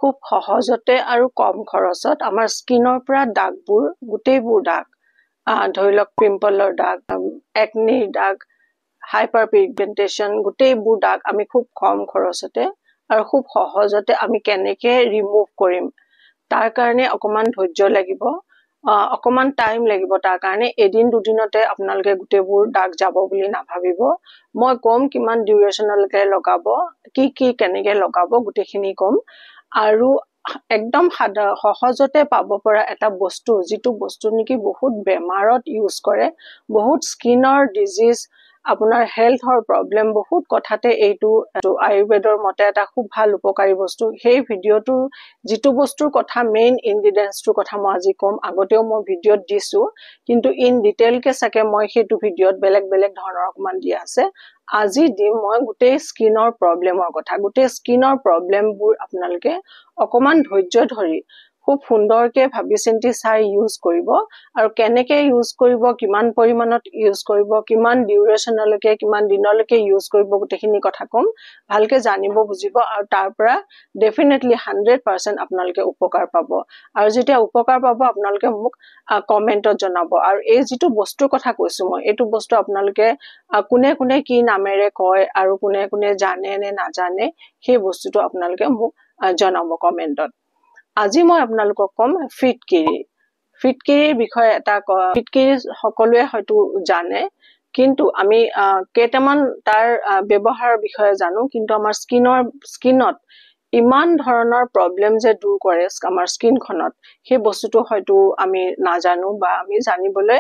খুব সহজতে আৰু কম খৰচত আমাৰ স্কিনৰ পৰা দাগবোৰ গোটেইবোৰ দাগ ধৰি লওক পিম্পলৰ দাগ একনিৰ দাগ হাইপাৰ পিগমেন্টেশন গোটেইবোৰ দাগ আমি খুব কম খৰচতে আৰু খুব সহজতে আমি কেনেকৈ ৰিমুভ কৰিম তাৰ কাৰণে অকমান ধৈৰ্য লাগিব অকমান টাইম লাগিব তাৰ কাৰণে এদিন দুদিনতে আপোনালোকে গোটেইবোৰ দাগ যাব বুলি নাভাবিব মই কম কিমান ডিউৰেশ্যনলৈকে লগাব কি কেনেকৈ লগাব গোটেইখিনি কম আৰু একদম সহজতে পাব পৰা এটা বস্তু যিটো বস্তু নেকি বহুত বেমাৰত ইউজ কৰে বহুত স্কিনৰ ডিজিজ আপোনাৰ হেলথৰ প্ৰবলেম বহুত কথাতে এইটো আয়ুৰ্বেদৰ মতে এটা খুব ভাল উপকাৰী বস্তু সেই ভিডিঅ'টোৰ যিটো বস্তুৰ কথা মেইন ইনগ্ৰেডিয়েন্টছটোৰ কথা মই আজি কম আগতেও মই ভিডিঅ'ত দিছো কিন্তু ইন ডিটেইলকে চাগে মই সেইটো ভিডিঅ'ত বেলেগ বেলেগ ধৰণৰ অকমান দিয়া আছে আজি দিম মই গোটেই স্কিনৰ প্ৰবলেমৰ কথা গোটেই স্কিনৰ প্ৰবলেমবোৰ আপোনালোকে অকমান ধৈৰ্য ধৰি খুব সুন্দৰকে ভাবি চিন্তি চাই ইউজ কৰিব আৰু কেনেকৈ ইউজ কৰিব কিমান পৰিমাণত ইউজ কৰিব কিমান ডিউৰেশ্যনলৈকে কিমান দিনলৈকে ইউজ কৰিব গোটেইখিনি কথা কম ভালকে জানিব বুজিব আৰু তাৰ পৰা ডেফিনেটলি 100% আপোনালোকে উপকাৰ পাব আৰু যেতিয়া উপকাৰ পাব আপোনালোকে মোক কমেন্টত জনাব আৰু এই যিটো বস্তুৰ কথা কৈছো মই এইটো বস্তু আপোনালোকে কোনে কোনে কি নামেৰে কয় আৰু কোনে কোনে জানে নে নাজানে সেই বস্তুটো আপোনালোকে মোক জনাব কমেন্টত আজি মই আপোনালোকক কম ফিটকিৰিৰ বিষয়ে এটা ফিটকিৰি সকলোৱে হয়তো জানে কিন্তু আমি কেইটামান তাৰ ব্যৱহাৰৰ বিষয়ে জানো কিন্তু আমাৰ স্কিনত ইমান ধৰণৰ প্ৰবলেম যে দূৰ কৰে আমাৰ স্কিনখনত সেই বস্তুটো হয়তো আমি নাজানো বা আমি জানিবলৈ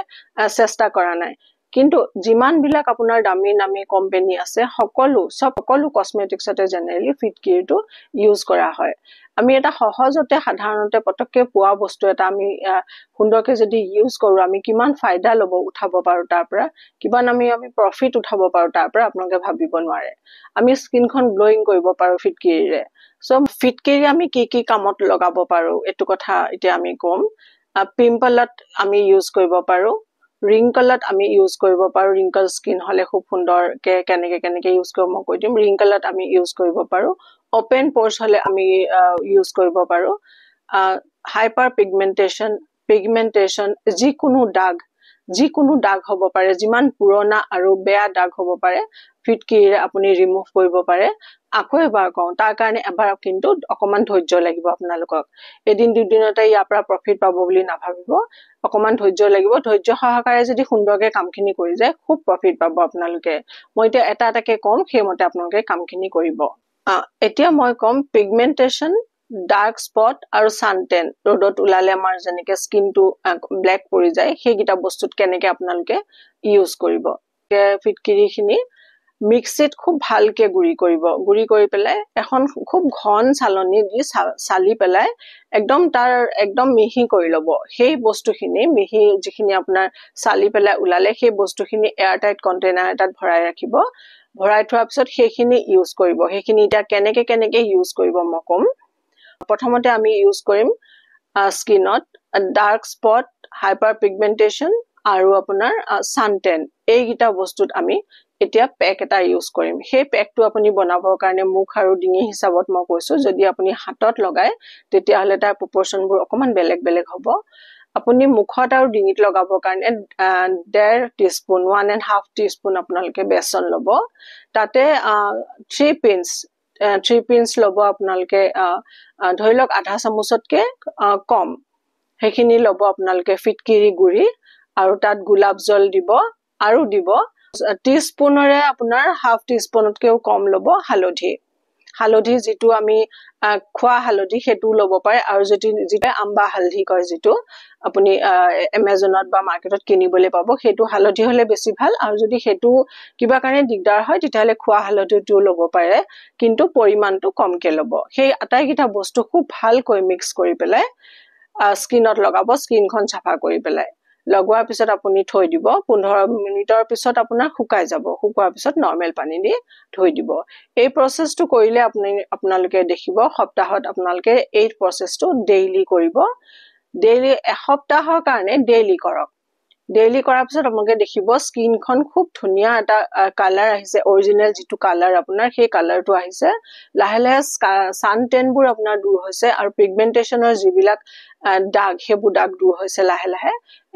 চেষ্টা কৰা নাই কিন্তু যিমান বিলাক আপোনাৰ দামী কোম্পানী আছে সকলো কসমেটিক্সতে জেনেৰেলি ফিটকিৰিটো ইউজ কৰা হয় আমি এটা সহজতে সাধাৰণতে পটককে পোৱা বস্তু এটা আমি সুন্দৰকে যদি ইউজ কৰো আমি কিমান ফায়দা উঠাব পাৰো তাৰ পৰা কিমান আমি প্ৰফিট উঠাব পাৰো তাৰ পৰা আপোনালোকে ভাবিব নোৱাৰে আমি স্কিনখন গ্লোইং কৰিব পাৰো ফিটকিৰিৰে সো ফিটকিৰি আমি কি কামত লগাব পাৰো এটো কথা এতিয়া আমি কম পিম্পলত আমি ইউজ কৰিব পাৰো ৰিংকলত আমি ইউজ কৰিব পাৰো ৰিংকল স্কিন হলে খুব সুন্দৰকে কেনেকে ইউজ কৰিব মই কৈ দিম ৰিংকলত আমি ইউজ কৰিব পাৰো ওপেন পোৰ্স হলে আমি ইউজ কৰিব পাৰো হাইপাৰ পিগমেন্টেশন যিকোনো দাগ হ'ব পাৰে যিমান পুৰণা আৰু বেয়া দাগ হ'ব পাৰে ফিটকিৰিৰে আপুনি ৰিমুভ কৰিব পাৰে আকৌ এবাৰ কওঁ তাৰ কাৰণে এবাৰ কিন্তু অকমান ধৈৰ্য লাগিব আপোনালোকক এদিন দুদিনতে ইয়াৰ পৰা প্ৰফিট পাব বুলি নাভাবিব অকমান ধৈৰ্য লাগিব ধৈৰ্য সহকাৰে যদি সুন্দৰকে কামখিনি কৰি যায় খুব প্ৰফিট পাব আপোনালোকে মই এতিয়া এটাকে কম সেইমতে আপোনালোকে কামখিনি কৰিব এতিয়া মই কম পিগমেন্টেশন ডাৰ্ক স্পট আৰু সানটেন ৰ'দত ওলালে আমাৰ যেনেকে স্কিনটো ব্ল্যাক পৰি যায় সেইগিটা বস্তুত কেনেকে আপোনালোকে ইউজ কৰিব ফিটকিৰিখিনি মিক্সিত খুব ভালকে গুৰি কৰি পেলাই এখন খুব ঘন চালনী দি চালি পেলাই একদম মিহি কৰি লব সেই বস্তুখিনি মিহি যিখিনি আপোনাৰ চালি পেলাই ওলালে সেই বস্তুখিনি এয়াৰটাইট কন্টেইনাৰ এটাত ভৰাই ৰাখিব ভৰাই থোৱাৰ পিছত সেইখিনি ইউজ কৰিব সেইখিনি এতিয়া কেনেকে ইউজ কৰিব মই কম প্ৰথমতে আমি ইউজ কৰিম স্কিনত ডাৰ্ক স্পট হাইপাৰ পিগমেন্টেশন আৰু আপোনাৰ সানটেন এইগিটা বস্তুত আমি এতিয়া পেক এটা ইউজ কৰিম সেই পেকটো আপুনি বনাবৰ কাৰণে মুখ আৰু ডিঙি হিচাপত মই কৈছো যদি আপুনি হাতত লগায় তেতিয়া হলে তাৰ প্ৰপৰচনবোৰ অকমান বেলেগ হ'ব আপুনি মুখত আৰু ডিঙিত লগাবৰ কাৰণে 1.5 টিস্পুন 1.5 টিস্পুন আপোনালোকে বেসন লব তাতে 3 পিঞ্চ লব আপোনালোকে ধৰি লওক আধা চামুচতকে কম সেইখিনি লব আপোনালোকে ফিটকিৰি গুৰি আৰু তাত গোলাপ জল দিব আৰু দিব টিস্পুনৰে আপোনাৰ হাফ টিস্পুনতকেও কম লব হালধি যিটো আমি খোৱা হালধি হেতু লব পাৰে আৰু যেটা আম্বা হালধি কয় যিটো আপুনি এমাজনত বা মাৰ্কেটত কিনিবলৈ পাব হেতু হালধি হলে বেছি ভাল আৰু যদি হেতু কিবা কাৰণে দিগদাৰ হয় তেতিয়ালে খোৱা হালধিটো লব পাৰে কিন্তু পৰিমাণটো কমকে লব সেই আটাইগিটা বস্তু খুব ভালকৈ মিক্স কৰি পেলাই স্কিনত লগাব স্কিনখন সাফা কৰি পেলাই লগোৱাৰ পিছত আপুনি থৈ দিব 15 মিনিটৰ পিছত আপোনাৰ শুকাই যাব শুকোৱাৰ পিছত নৰমেল পানী দি ধুই দিব এই প্ৰসেসটো কৰিলে আপোনালোকে দেখিব সপ্তাহত আপোনালোকে এই প্ৰসেসটো ডেইলি কৰিব ডেইলি এসপ্তাহৰ কাৰণে ডেইলি কৰক ডেইলি কৰাৰ পিছত আপোনালোকে দেখিব স্কিনখন খুব ধুনীয়া এটা কালাৰ আহিছে অৰিজিনেল যিটো কালাৰ আপোনাৰ সেই কালাৰটো আহিছে লাহে লাহে সান টেনবোৰ আপোনাৰ দূৰ হৈছে আৰু পিগমেন্টেশনৰ যিবিলাক দাগ সেইবোৰ দাগ দূৰ হৈছে লাহে লাহে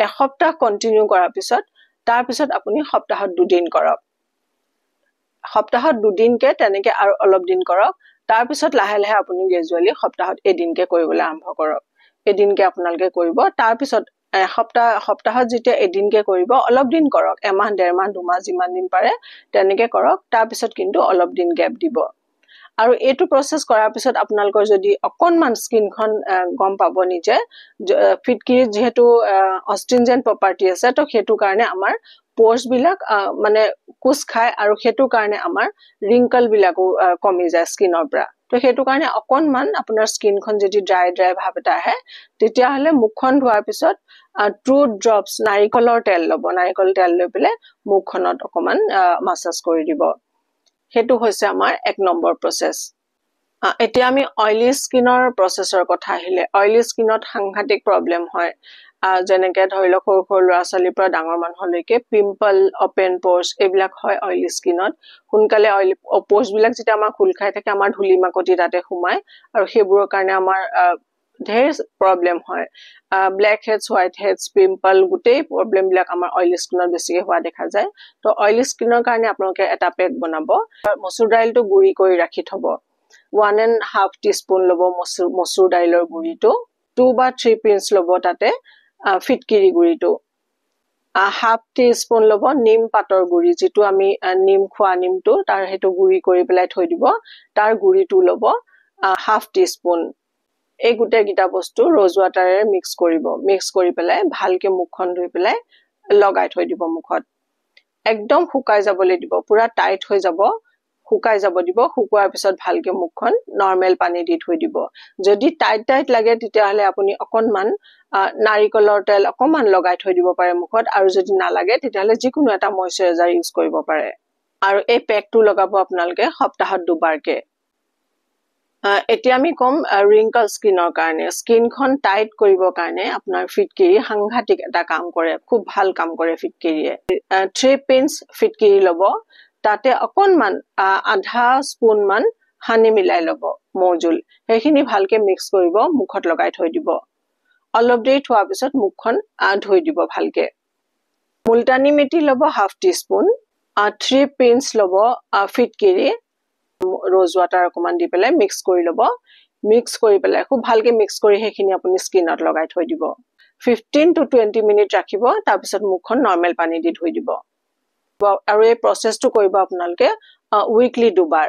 এসপ্তাহ কন্টিনিউ কৰাৰ পিছত তাৰ পিছত আপুনি সপ্তাহত 2 দিন কৰক সপ্তাহত 2 দিনকে তেনেকে আৰু অলপ দিন কৰক তাৰ পিছত লাহে লাহে আপুনি গ্ৰেজুৱেলি সপ্তাহত এদিনকে কৰিবলৈ আৰম্ভ কৰক এদিনকে আপোনালোকে কৰিব তাৰ পিছত সপ্তাহত যেতিয়া এদিনকে কৰিব অলপ দিন কৰক এমাহ ডেৰ মাহ দুমাহ যিমান দিন পাৰে তেনেকে কৰক তাৰ পিছত কিন্তু অলপ দিন গ্যাপ দিব আৰু এইটো প্ৰসেস কৰাৰ পিছত আপোনালোকৰ যদি অকনমান স্কিনখন গম পাব নিজে ফিটকিৰি যেহেতু অষ্ট্ৰিনজেন্ট প্ৰপাৰ্টি আছে তো হেতু কাৰণে আমাৰ পোৰ্স বিলাক মানে কুছ খায় আৰু হেতু কাৰণে আমাৰ ৰিংকল বিলাকো কমি যায় স্কিনৰ পৰা তো হেতু কাৰণে অকনমান আপোনাৰ স্কিনখন যদি ড্ৰাই ভাব এটা আহে তেতিয়া হলে মুখখন ধোৱাৰ পিছত 2 ড্ৰপস নাৰিকলৰ তেল লব নাৰিকল তেল লৈ পেলে মুখখনত অকমান মাসাজ কৰি দিব হেতু হৈছে আমাৰ 1 নম্বৰ প্ৰসেস এতিয়া আমি অইলি স্কিনৰ প্ৰসেসৰ কথা আহিলে অইলি স্কিনত সাংঘাতিক প্ৰবলেম হয় যেনেকে ধৰিলক সৰু ল'ৰা ছোৱালীৰ পৰা ডাঙৰ মানুহলৈকে পিম্পল ওপেন পোৰ্স এইবিলাক হয় অইলি স্কিনত সোনকালে অইলি পোৰ্স বিলাক যেতিয়া আমাৰ খুল খাই থাকে আমাৰ ধূলি মাকতি তাতে সোমায় আৰু সেইবোৰৰ কাৰণে আমাৰ ঢেৰ প্ৰবলেম হয় black heads white heads pimple গুটেই প্ৰবলেম বিলাক আমাৰ অইলি স্কিনত বেছিকৈ হোৱা দেখা যায় তো অইলি স্কিনৰ কাৰণে আপোনালোকে এটা পেক বনাব মসুৰ দাইলটো গুৰি কৰি ৰাখি থব 1.5 টিস্পুন লব মসুৰ দাইলৰ গুৰিটো 2 বা 3 পিঞ্চ লব তাতে ফিটকিৰি গুৰিটো হাফ টিস্পুন লব নিম পাতৰ গুৰি যেটো আমি নিম খোৱা নিমটো তাৰ হেতু গুৰি কৰি পেলাই থৈ দিব তাৰ গুৰিটো লব হাফ টিস্পুন এই গুটে গিটা বস্তু ৰজ ওয়াটাৰে মিক্স কৰি পেলাই ভালকে মুখখন ধুই পেলাই লগাই থৈ দিব মুখত একদম শুকাই যাবলৈ দিব পুৰা টাইট হৈ যাব শুকাই যাব দিব শুকুৱাৰ পিছত ভালকে মুখখন নরমাল পানী দি থৈ দিব যদি টাইট লাগে তেতিয়া হলে আপুনি অকনমান নাৰিকলৰ তেল অকমান লগাই থৈ দিব পাৰে মুখত আৰু যদি না লাগে তেতিয়া হলে যিকোনো এটা ময়শ্চাৰাইজাৰ ইউজ কৰিব পাৰে আৰু এই পেকটো লগাব আপোনালোকে সপ্তাহত 2 বাৰকে এতিয়া আমি কম ৰিংকল স্কিনৰ কাৰণে স্কিনখন টাইট কৰিবৰ কাৰণে আপোনাৰ ফিটকিৰি সাংঘাতিক এটা কাম কৰে খুব ভাল কাম কৰে ফিটকিৰিয়ে 3 পিঞ্চ ফিটকিৰি লব তাতে অকনমান আধা স্পুন মান হানি মিলাই লব মৌজুল হেখিনি ভালকে মিক্স কৰিব মুখত লগাই থৈ দিব অলপ দেৰি থোৱাৰ পিছত মুখখন ধুই দিব ভালকে মুলতানি মিটি লব হাফ টিস্পুন 3 পিঞ্চ লব ফিটকিৰি rose water অকমান দি পেলাই মিক্স কৰি লব মিক্স কৰি পেলাই খুব ভালকে মিক্স কৰি হেখিনি আপুনি স্কিনত লগাই থৈ দিব 15 to 20 মিনিট ৰাখিব তাৰ পিছত মুখখন নৰমাল পানী দি ধুই দিব আৰু এই প্ৰসেসটো কৰিব আপোনালোকে উইকলি 2 বাৰ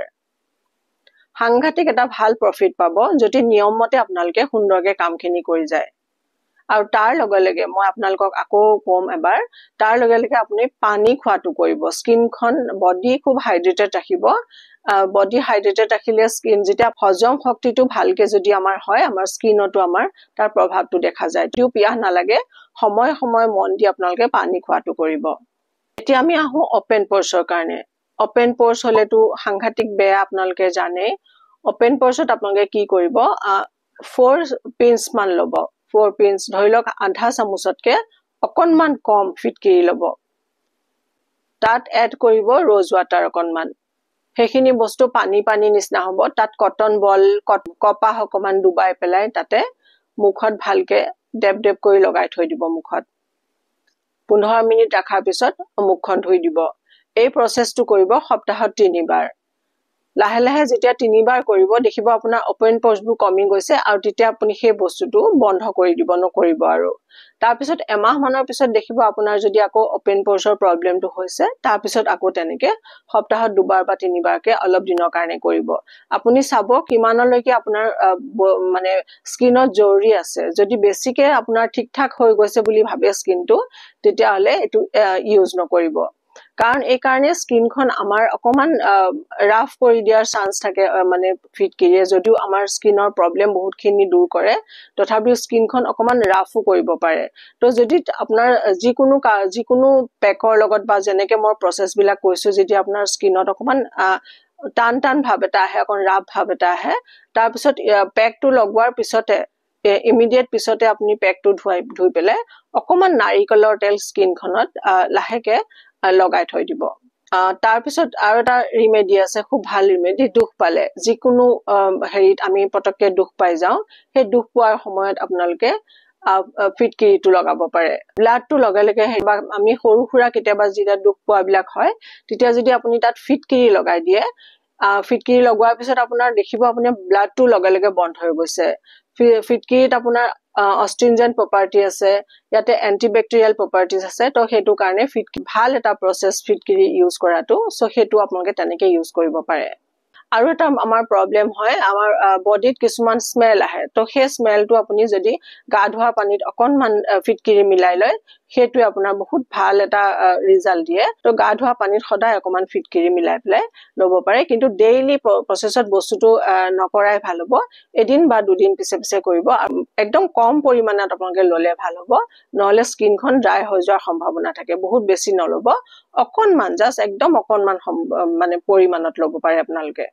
সাংঘাতিক এটা ভাল প্ৰফিট পাব যদি নিয়মমতে আপোনালোকে সুন্দৰকে কামখিনি কৰি যায় আৰু তাৰ লগে লগে মই আপোনালোকক আকৌ কম এবাৰ তাৰ লগে লগে আপুনি পানী খোৱাটো কৰিব স্কিনখন বডি খুব হাইড্ৰেটেড ৰাখিব বডি হাইড্ৰেটেড ৰাখিলে স্কিন যেতিয়া হজম শক্তিটো ভালকে যদি আমাৰ হয় আমাৰ স্কিনতো আমাৰ তাৰ প্ৰভাৱটো দেখা যায় টিউ পিয়াহ নালাগে সময় সময় মন দি আপোনালোকে পানী খোৱাটো কৰিব এতিয়া আমি আহো ওপেন পোৰ্সৰ কাৰণে ওপেন পোৰ্স হলেটো সাংঘাতিক বেয়া আপোনালোকে জানে ওপেন পোৰ্সত আপোনালোকে কি কৰিব 4 পিঞ্চ মান লব 4 পিঞ্চ ধৰিলক আধা চামুচতকে অকনমান কম ফিটকিৰি লব তাত এড কৰিব ৰজ ওয়াটাৰ অকনমান হেখিনি বস্তু পানী নিচিনা হ'ব তাত কটন বল কপাহ অকমান ডুবাই পেলাই তাতে মুখত ভালকে ডেপ কৰি লগাই থৈ দিব মুখত 15 মিনিট ৰাখাৰ পিছত মুখখন ধুই দিব এই প্ৰসেসটো কৰিব সপ্তাহত 3 বাৰ লাহে লাহে যেতিয়া 3 বাৰ কৰিব দেখিব আপোনাৰ ওপেন পোৰ্সবোৰ কমি গৈছে আৰু তেতিয়া আপুনি সেই বস্তুটো বন্ধ কৰি দিব নকৰিব আৰু তাৰ পিছত এমাহ মানৰ পিছত দেখিব আপোনাৰ যদি আকৌ ওপেন পোৰ্সৰ প্ৰবলেমটো হৈছে তাৰ পিছত আকৌ তেনেকে সপ্তাহত 2 বাৰ বা 3 বাৰকে অলপ দিনৰ কাৰণে কৰিব আপুনি চাব কিমানলৈকে আপোনাৰ মানে স্কিনত জৰুৰী আছে যদি বেছিকে আপোনাৰ ঠিকঠাক হৈ গৈছে বুলি ভাবে স্কিনটো তেতিয়া হলে এটো ইউজ নকৰিব কাৰণ এই কাৰণে স্কিনখন আমাৰ অকমান ৰাফ কৰি দিয়াৰ চান্স থাকে মানে ফিটকিৰিয়ে যদিও আমাৰ স্কিনৰ প্ৰবলেম বহুতখিনি দূৰ কৰে তথাপিও স্কিনখন অকমান ৰাফও কৰিব পাৰে তো যদি আপোনাৰ যিকোনো পেকৰ লগত বা যেনেকে মই প্ৰসেস বিলাক কৈছো যদি আপোনাৰ স্কিনত অকমান টান ভাব এটা আহে অকন ৰাফ ভাব এটা আহে তাৰ পিছত পেকটো লগোৱাৰ পিছতে ইমিডিয়েট পিছতে আপুনি পেকটো ধুই পেলাই অকমান নাৰিকলৰ তেল স্কিনখনত লাহেকে লগাই থৈ দিব তাৰ পিছত আৰু এটা ৰিমেডি আছে খুব ভাল ৰিমেডি দুখ পালে যিকোনো হেৰিত আমি পটককে দুখ পাই যাওঁ সেই দুখ পোৱাৰ সময়ত আপোনালোকে ফিটকিৰিটো লগাব পাৰে ব্লাডটো লগে লগে আমি সৰু খুৰা কেতিয়াবা যেতিয়া দুখ পোৱাবিলাক হয় তেতিয়া যদি আপুনি তাত ফিটকিৰি লগাই দিয়ে ফিটকিৰি লগোৱাৰ পিছত আপোনাৰ দেখিব আপুনি ব্লাডটো লগে লগে বন্ধ হৈ গৈছে ফিটকিৰিত আপোনাৰ অষ্ট্ৰিনজেন্ট প্ৰপাৰ্টি আছে ইয়াতে এন্টিবেক্টেৰিয়েল প্ৰপাৰ্টিজ আছে তো সেইটো কাৰণে ভাল এটা প্ৰসেস ফিটকিৰি ইউজ কৰাটো সো সেইটো আপোনালোকে তেনেকে ইউজ কৰিব পাৰে আৰু এটা আমাৰ প্ৰবলেম হয় আমাৰ বডিত কিছুমান স্মেল আহে তো সেই স্মেলটো আপুনি যদি গা ধোৱা পানীত অকনমান ফিটকিৰি মিলাই লয় সেইটো আপোনাৰ বহুত ভাল এটা ৰিজাল্ট দিয়ে তো গা ধোৱা পানীত সদায় অকমান ফিটকিৰি মিলাই পেলাই লব পাৰে কিন্তু ডেইলি প্ৰসেসত বস্তুটো নকৰাই ভাল হ'ব এদিন বা দুদিন পিছে কৰিব একদম কম পৰিমাণত আপোনালোকে ললে ভাল হ'ব নহলে স্কিনখন ড্ৰাই হৈ যোৱাৰ সম্ভাৱনা থাকে বহুত বেছি নলব অকনমান জাস্ট একদম অকনমান মানে পৰিমাণত লব পাৰে আপোনালোকে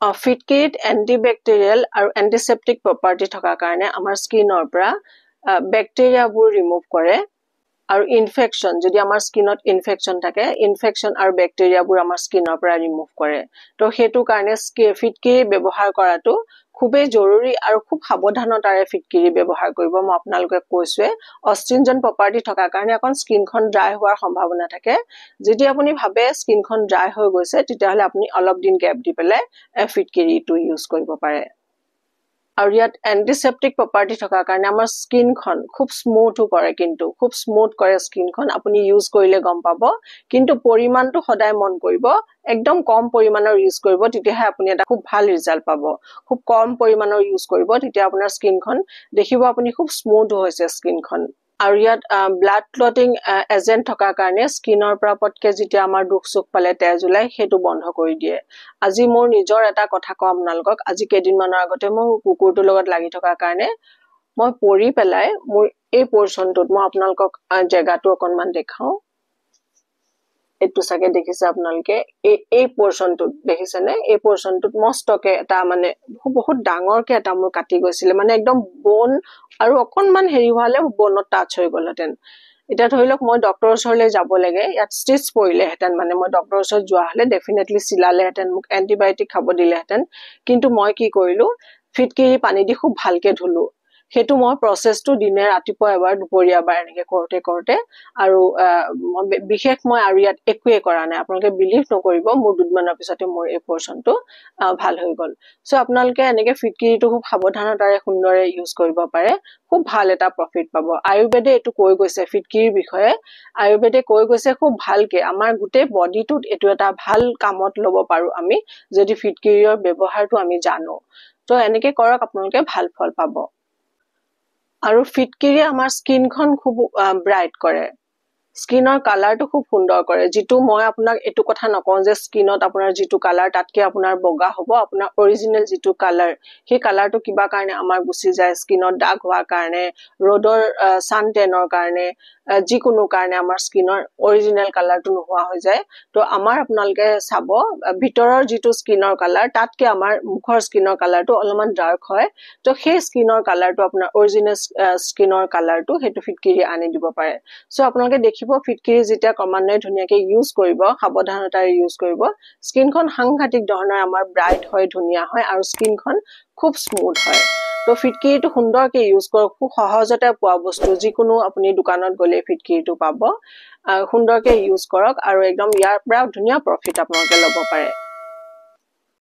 ফিটকিৰিত এন্টিবেক্টেৰিয়েল আৰু এন্টিসেপ্টিক প্ৰপাৰ্টি থকা কাৰণে আমাৰ স্কিনৰ পৰা বেক্টেৰিয়াবোৰ ৰিমুভ কৰে আৰু ইনফেকশন যদি আমাৰ স্কিনত ইনফেকশন থাকে ইনফেকশন আৰু বেক্টেৰিয়াবোৰ আমাৰ স্কিনৰ পৰা ৰিমুভ কৰে তো হেতু কাৰণে ফিটকিৰি ব্যৱহাৰ কৰাটো খুবেই জৰুৰী আৰু খুব সাৱধানতাৰে ফিটকিৰি ব্যৱহাৰ কৰিব মই আপোনালোকে কৈছোৱে অষ্ট্ৰিনজেন্ট প্ৰপাৰ্টি থকা কাৰণে এখন স্কিনখন ড্ৰাই হোৱাৰ সম্ভাৱনা থাকে যদি আপুনি ভাবে স্কিনখন ড্ৰাই হৈ গৈছে তেতিয়াহলে আপুনি অলপ দিন গ্যাপ দি পেলাই ফিটকিৰিটো ইউজ কৰিব পাৰে আৰু ইয়াত এন্টিসেপ্টিক প্ৰপাৰ্টি থকা কাৰণে আমাৰ স্কিনখন খুব স্মুথ কৰে কিন্তু খুব স্মুথ কৰে স্কিনখন আপুনি ইউজ কৰিলে গম পাব কিন্তু পৰিমাণটো সদায় মন কৰিব একদম কম পৰিমাণৰ ইউজ কৰিব তেতিয়াহে আপুনি এটা খুব ভাল ৰিজাল্ট পাব খুব কম পৰিমাণৰ ইউজ কৰিব তেতিয়া আপোনাৰ স্কিনখন দেখিব আপুনি খুব স্মুথ হৈছে স্কিনখন আৰু ইয়াত ব্লাড ক্লটিং এজেন্ট থকা কাৰণে স্কিনৰ পৰা পটকে যেতিয়া আমাৰ দুখ সুখ পালে তেজ ওলাই হেতু বন্ধ কৰি দিয়ে আজি মোৰ নিজৰ এটা কথা কম আপোনালোকক আজি কেইদিনমানৰ আগতে মই কুকুৰটোৰ লগত লাগি থকা কাৰণে মই পৰি পেলাই মোৰ এই পৰ্চনটোত মই আপোনালোকক জায়গাটো অকনমান দেখাও এটু সাকে দেখিছে আপোনালোকে এই পৰ্চনটোত দেখিছেনে এই পৰ্চনটোত মস্তকে এটা মানে বহুত ডাঙৰকে এটা মোৰ কাটি গৈছিল মানে একদম বোন আৰু অকনমান হেৰি হোৱালে বোনত টাচ হৈ গলতেন এটা ধৰিলক মই ডক্টৰৰ ওচৰলৈ যাব লাগে ইয়াত ষ্টিচ পৰিলে হেতেন মানে মই ডক্টৰৰ ওচৰত যোৱা হলে ডেফিনেটলি সিলালে হেতেন মোক এন্টিবায়োটিক খাব দিলে হেতেন কিন্তু মই কি কৰিলো ফিটকিৰি পানী দি খুব ভালকে ধুলো হেতু মই প্ৰসেসটো দিনে ৰাতিপুৱা এবাৰ দুপৰীয়া এবাৰ এনেকে কৰতে আৰু বিশেষ মই আৰু ইয়াত একোৱে কৰা নাই আপোনালোকে বিলিভ নকৰিব মোৰ দুদিনমানৰ পিছতে মোৰ এই পৰ্চনটো ভাল হৈ গল সো আপোনালোকে এনেকে ফিটকিৰিটো খুব সাৱধানতাৰে সুন্দৰে ইউজ কৰিব পাৰে খুব ভাল এটা প্ৰফিট পাব আয়ুৰ্বেদে এটো কৈ গৈছে ফিটকিৰিৰ বিষয়ে আয়ুৰ্বেদে কৈ গৈছে খুব ভালকে আমাৰ গুটে বডিটোত এটো এটা ভাল কামত লব পাৰো আমি যদি ফিটকিৰিৰ ব্যৱহাৰটো আমি জানো তো এনেকে কৰক আপোনালোকে ভাল ফল পাব আৰু ফিটকিৰি আমাৰ স্কিনখন খুব ব্ৰাইট কৰে স্কিনৰ কালাৰটো খুব সুন্দৰ কৰে যেটো মই আপোনাক এটো কথা নকওঁ যে স্কিনত আপোনাৰ যেটো কালাৰ তাতকে আপোনাৰ বগা হ'ব আপোনাৰ অৰিজিনাল যেটো কালাৰ সেই কালাৰটো কিবা কাৰণে আমাৰ গুছি যায় স্কিনত দাগ হোৱাৰ কাৰণে ৰ'দৰ সান টেনৰ কাৰণে যিকোনো কাৰণে আমাৰ স্কিনৰ অৰিজিনাল কালাৰটো নোহোৱা হৈ যায় তো আমাৰ আপোনালোকে চাব ভিতৰৰ যেটো স্কিনৰ কালাৰ তাতকে আমাৰ মুখৰ স্কিনৰ কালাৰটো অলপমান ডাৰ্ক হয় তো সেই স্কিনৰ কালাৰটো আপোনাৰ অৰিজিনাল স্কিনৰ কালাৰটো হেতু ফিটকিৰি আনি দিব পাৰে সো আপোনালোকে দেখিব ফিটকিৰি যেতিয়া ক্ৰমান্বয়ে ধুনিয়াকে ইউজ কৰিব সাৱধানতাৰে ইউজ কৰিব স্কিনখন সাংঘাতিক ধৰণৰ আমাৰ ব্ৰাইট হয় ধুনিয়া হয় আৰু স্কিনখন খুব স্মুথ হয় তো ফিটকিৰিটো সুন্দৰকে ইউজ কৰক খুব সহজতে পোৱা বস্তু যিকোনো আপুনি দোকানত গলে ফিটকিৰিটো পাব সুন্দৰকে ইউজ কৰক আৰু একদম ইয়াৰ পৰা ধুনিয়া প্ৰফিট আপোনালোকে লব পাৰে